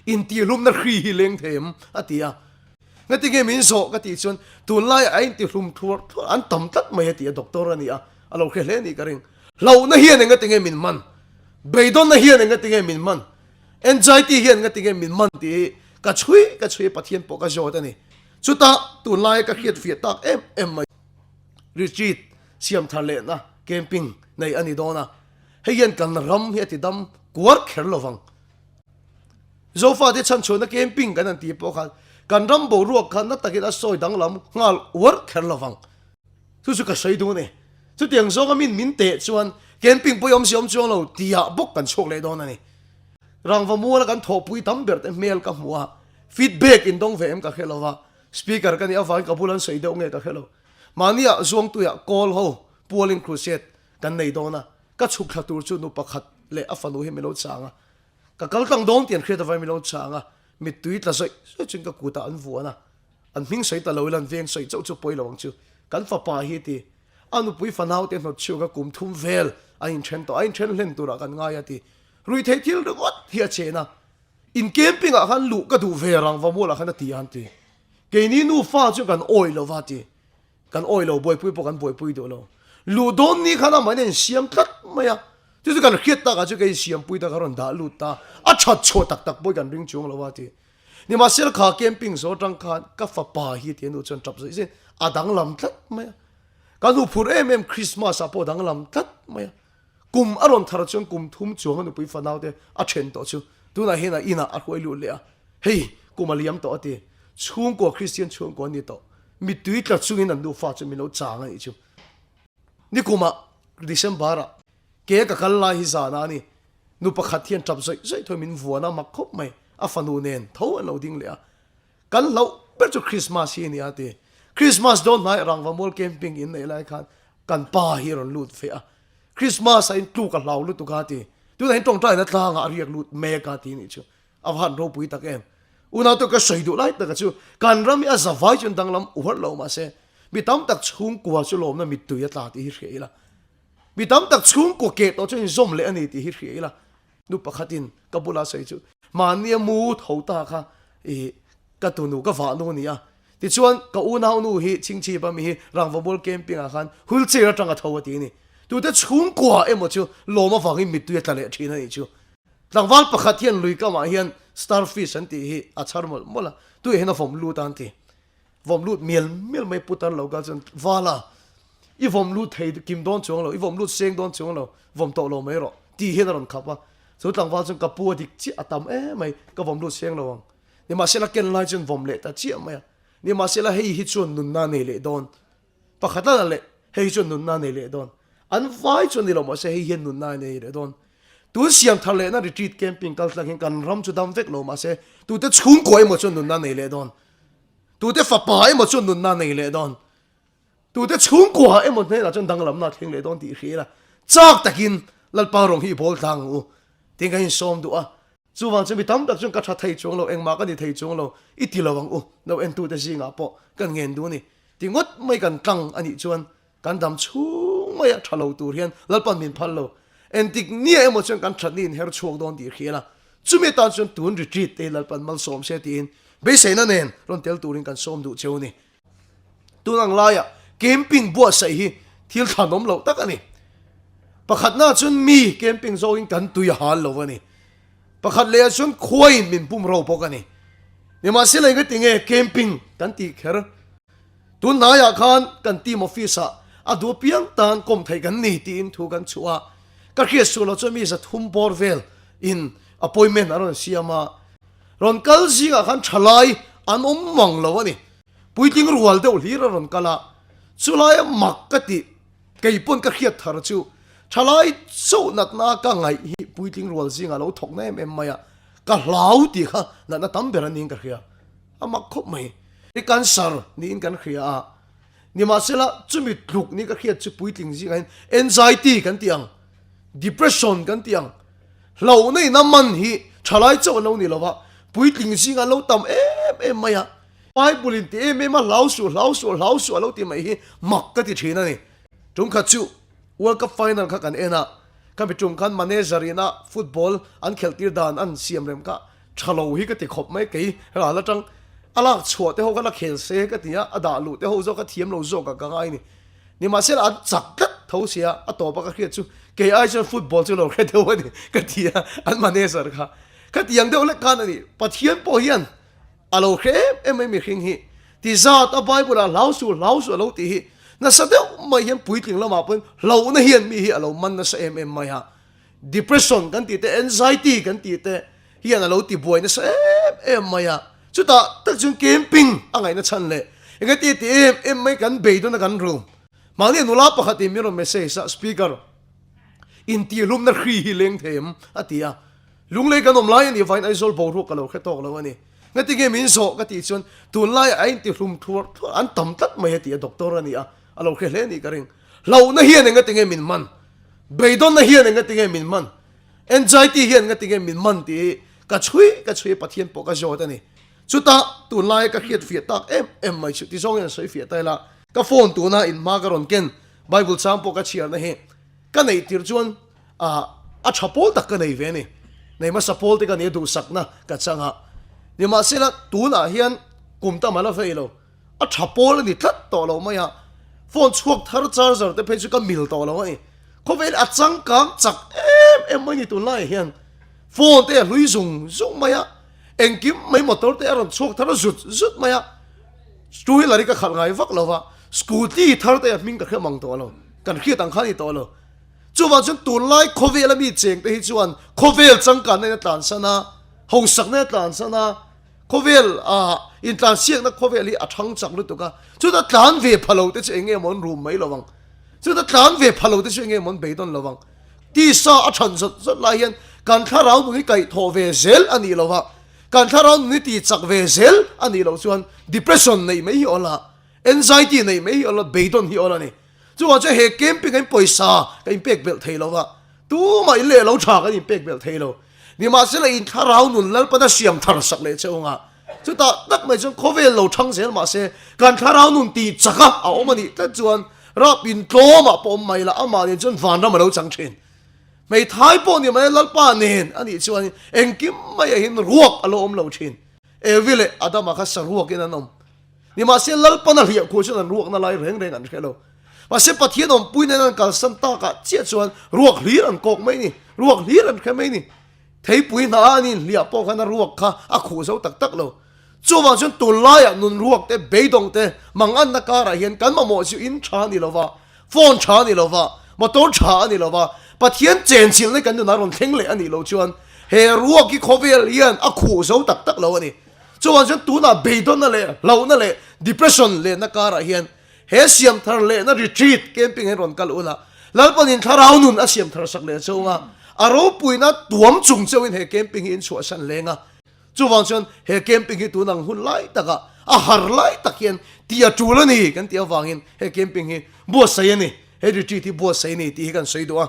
in ti lum na khri hi leng them atia ngati ge min so ka ti chun tun lai ai ti lum thur an tam tat mai atia doctor ania alo khe le ni karing lo na hian ngati ge min man beidon na hian ngati ge min man anxiety hian ngati ge min man ti ka chui pathian po ka jot ani chuta tun lai ka khiat fi tak em mai retreat siam thale na camping nei ani dona heyan kan ram hi ti dam kuar kher lovang zofa de chan chona camping kan an ti po khan kan ram bo ruak khan na takin a soi dang lam ngal war kher lovang chu ka sei du ne chu tiang zo ka min te chuan camping po yom siom chuang lo tia bok kan chok le dona ni rang va mu la kan tho pui tam ber te mail ka muwa feedback in dong ve em ka khelowa speaker kan ya vai ka bulan sei de nge ka khelo mania zong tu ya call ho polling crusade kan nei dona ka chuk thla tur chu nu pakhat le afanu hi melo changa ka kal tang dong tian khre da vai melo changa mi tuit la soi chin ka kuta an vuana an hming sei ta lo lan veng sei chau chu poi lawang chu kan fa pa hi ti anu pui fanau te no chu ka kum thum vel ain chen len tura kan nga ya ti rui thei thil de wat hi a chena in camping a han lu ka du ve rang va mo la khan ti an ti ke ni nu fa chu kan oi lo wa ti kan oi lo boy pui po kan boy pui do lo lu don ni khana ma nen siam tat maya tu kan khiat ta ka chu ke siam pui ta karon da lu ta a chat cho tak boy kan ring chung lo wa ti ni ma sel kha camping zo tang khan ka fa pa hi ti nu chon tap zai adang lam tat maya kan nu phur em Christmas apo dang lam tat maya kum aron thar chung kum thum chung nu pui fa naw te a chen to chu tu na hena ina a khoi lu le a hei kumaliam to ati chung ko Christian chung ko ni to mi tui tla chung in an du fa chu mi lo chang ai chu ni kuma December ke ka kal lai hi za na ni nu pakhat hian tap zai thoi min vuana mak khop mai a fanu nen tho an lo ding le a kan lo ber chu Christmas hi ni ati Christmas don nai rang va mol camping in nei lai khan kan pa hi ron lut fe a Christmas in tu ka lau lu tu ka ti tu nei tong tai na tla nga riak lut me ka ti ni chu a han ro pui tak em una to ka sei du lai ta ka chu kan ram ya za vai chun dang lam uhar lo ma se mi tam tak chung kwa chu lom na mi tu ya tla ti hi rela mi tam tak chung ko ke to chu zom le ani ti hi rela nu pakhatin kabula sei chu mania mu tho ta kha e ka tu nu ka va nu ni a ti chuan ka u nau nu hi ching chi pa mi hi rang va bol camping a khan hul che ra tang a tho ti ni tu te chung kwa emo chu lo ma wa mi tu ya tla le thina ni chu tlangwal pakhat hian lui ka ma hian starfish an ti hi a charmol mola tu he na vom lu tan ti vom lu miel mai putar lo ga chon wala i vom lu thei kim don chong lo i vom lu seng don chong lo vom to lo mai ro ti he na ron khapa so tlangwal chon ka pu dik chi atam mai ka vom lu seng lo wang ni ma sela ken lai chon vom le ta chi mai ni ma sela hei hi chon nun na ne le don pakhat la le hei chon nun na ne le don an vai chon ni lo ma se hei hian nun na ne le don tu siam thale na retreat camping kal tlakin kan ram chu dam vek lo ma se tu te chung koi mo chon nun na nei le don tu te fa pa mo chon nun na nei le don tu te chung ko ha mo ne la chon dang lam na thing le don ti khira chak takin lal pa rong hi bol tang u ting ka in som du a chu wang chmi tam tak chung ka tha thei chung lo eng ma ka ni thei chung lo i ti lo wang u no en tu te singa po kan ngen du ni ti ngot mai kan tang ani chuan kan dam chung mai a thalo tur hian lal pan min phal lo en tik nia emo chon kan thatnin her chuak don ti khela chumi tan chon tun retreat te lal pan mal som se tin be se na nen ron tel turin kan som du cheu ni tunang laya camping bo sai hi thil thanom lo tak ani pakhat na chun mi camping zo in kan tui hal lo ani pakhat le chun khoin min pum ro pok ani ni ma se lai ga tinge camping kan ti kher tun na ya khan kan team office a du piang tan kom thai kan ni tin thu kan chua ka khia sulo chomi za thum bor vel in appointment aron siama ron kal zinga khan thalai an mang lo ani puiting rual de hlir ron kala chulai makkati keipon ka khia thar chu thalai chu nat na ka ngai hi puiting rual zinga lo thok na em maya ka hlau ti kha na tam ber aning ka khia ama khop mai ni kan sar ni in kan khia ni ma sela chumi tluk ni ka khia chu puiting zinga anxiety kan tiang depression kan tiang lo nei na man hi thalai chaw lo ni lova puitling singa lo tam em maya bible in te ma lau su lo ti mai hi mak ka ti thina ni tung kha chu world cup final kha kan ena ka bi tung khan manager ina football an kheltir dan an siam rem ka chalo hi ka ti khop mai ke ra la tang ala chhuat te ho ka la khel se ka tia ada lu te ho zo ka thiam lo zo ka ka ngai ni ma sel an chak tat tho sia a to pa ka khriat chu ke ai chen football chu lo khe te ho ni ka tia an manager kha ka tiang de ole kan ani pathian po hian alo khe em mi khing hi ti za ta bible a lau su lo ti hi na sa de mai hian puitling lama pun lo na hian mi hi alo man na sa em mai ha depression kan ti te anxiety kan ti te hian alo ti boy na sa em mai ha chu ta tak chung camping angai na chan le enga ti ti em mai kan be do na kan room mangni nula pakhati mi ro message sa speaker in ti lum na khri hi leng them atia lunglei kan om lai ni vain aizol bo ru ka lo khe tok lo ani ngati ge min so ka ti chon tun lai ai ti hlum thur an tam tat mai ti doctor ani a alo khe le ni karing lo na hian ngati ge min man beidon na hian ngati ge min man anxiety hian ngati ge min man ti ka chui pathian po ka jo ta ni chuta tun lai ka khiat fiat tak em mai chu ti zong yan soi fiat tai la ka phone tu na in ma garon ken bible cham po ka chiar na he ka nei tir chuan a chapol tak ka nei ve ni nei ma sapol te ka ne du sakna ka changa ni ma sela tu na hian kumta mala feilo a chapol ni that to lo ma ya phone chuak thar charger te phe chu ka mil to lo ni ko vel a chang kang chak em mai ni tu lai hian phone te hlui zung ma ya engkim mai motor te aron chuak thar zut ma ya stui lari ka khal ngai vak lova scooty thar te ming ka khemang to lo kan khi tang khani to lo chuwa chun tun lai khovel mi cheng te hi chuan khovel chang kan ne tan sana ho sak ne tan sana khovel in tan siak na khovel hi a thang chak lu to ka chu da tlan ve phalo te chenge mon room mai lowang chu da tlan ve phalo te chenge mon beidon lowang ti sa a than zat lai hian kan tharau nu ni kai tho ve zel ani lowa kan tharau nu ni ti chak ve zel ani lo chuan depression nei mai hi ola anxiety nei mai hi ola beidon hi ola ni chu wa che he camping kan poisa kan pek bel thailo wa tu mai le lo tha kan pek bel thailo ni ma se la in tharau nun lal pa da siam thar sak le cheunga chu ta tak mai chung khovel lo thang zel ma se kan tharau nun ti chaka a omani ta chuan rap in tloma pom mai la ama ni chun van ra ma lo chang thin mai thai po ni mai lal pa nen ani chuan engkim mai hin ruak alo om lo thin evile adama kha sa ruak in anom ni ma se lal pa na hia ko chuan ruak na lai reng reng an khelo mà sẽ bắt thiên ông bùi nên cả sân ta cả chia chuan ruột lý ăn cọc mấy nè ruột lý ăn cái mấy nè thấy bùi na nè liệp bao cái ruột kha à khổ sâu tắc tắc lo cho vào chuan tuần lai à nun ruột te bế đông te mang ăn na cả hiện cán mà mua chịu in cha nè lo va phone cha nè lo va mà tổ cha nè lo va bắt thiên chèn chịu lấy cán na ron theng lệ anh nè lo chuan he ruột cái khó về liền à khổ sâu tắc tắc lo nè cho vào chuan tu na bế đông na lệ lâu na lệ depression lệ na cả hiện he siam thar le na retreat camping ron kal ula lalpon in tharau nun a siam thar sak le chunga aro puina tuam chung chawin he camping in chua san lenga chuwang chon he camping hi tunang hun lai taka a har lai takian tia tulani kan tia wangin he camping hi bo sai ni he retreat hi bo sai ni ti kan sei do